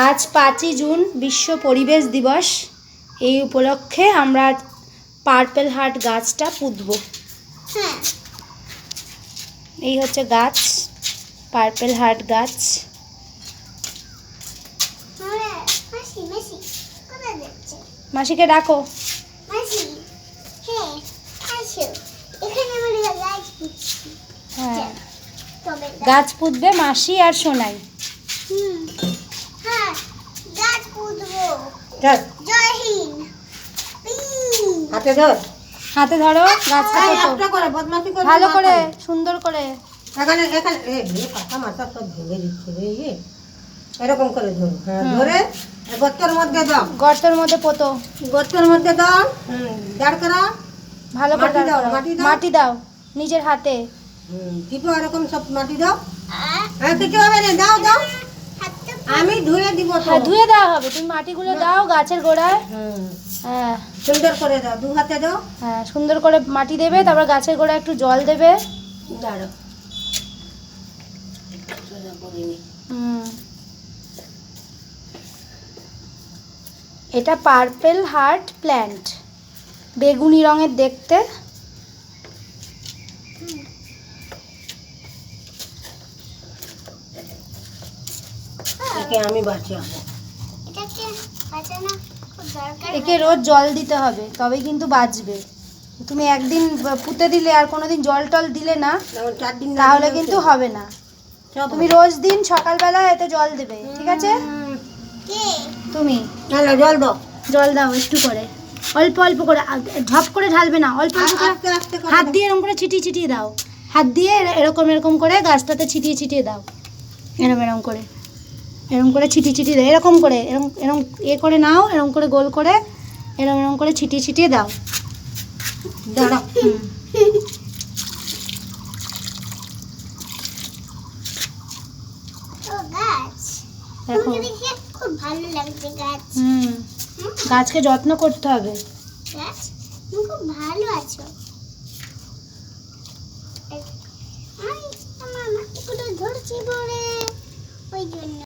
আজ 5ই জুন বিশ্ব পরিবেশ দিবস। এই উপলক্ষে আমরা পার্পেল হার্ট গাছটা পুঁতব। এই হচ্ছে গাছ, পার্পেল হার্ট গাছ। মাসিকে ডাকো। হ্যাঁ, গাছ পুঁতবে মাসি আর সোনাই। হাতে ধর, হাতে ধরো গাছটা ভালো করে, সুন্দর করে। এখানে এখানে পাতা মাথা সব ভেঙে দিচ্ছে রে। এরকম করে ধরো, হ্যাঁ ধরে গর্তের মধ্যে দাও, গর্তের মধ্যে পোতো, গর্তের মধ্যে দাও। দাঁড় করা, ভালো করে দাও, মাটি দাও নিজের হাতে। টিপো এরকম সব মাটি দাও। হ্যাঁ কিছু হবে না, দাও দাও, আমি ধুয়ে দিব। হ্যাঁ ধুয়ে দেওয়া হবে, তুমি মাটিগুলো দাও গাছের গোড়ায়। হ্যাঁ সুন্দর করে দাও, দু হাতে দাও। হ্যাঁ সুন্দর করে মাটি দেবে, তারপর গাছের গোড়ায় একটু জল দেবে। দাঁড়াও, এটা পার্পেল হার্ট প্ল্যান্ট, বেগুনি রঙের দেখতে। একে আমি বাঁচাবো, একে রোজ জল দিতে হবে, তবেই কিন্তু বাঁচবে। তুমি একদিন পুঁতে দিলে আর কোনোদিন জল টল দিলে না, তাহলে কিন্তু হবে না। তুমি রোজ দিন সকালবেলা এতে জল দেবে, ঠিক আছে? তুমি জল দাও, জল দাও একটু করে, অল্প অল্প করে, ঝপ করে ঢালবে না, অল্প অল্প করে হাত দিয়ে এরকম করে ছিটিয়ে ছিটিয়ে দাও। হাত দিয়ে এরকম এরকম করে গাছটাতে ছিটিয়ে ছিটিয়ে দাও, এরম এরম করে, এরম করে ছিটিয়ে ছিটিয়ে দাও, এরকম করে, এরম এরম করে নাও, এরম করে গোল করে এরম এরম করে ছিটিয়ে ছিটিয়ে দাও। দাঁড়াও, গাছকে যত্ন করতে হবে। খুব ভালো আছো, ধরছি বলে ওই জন্য।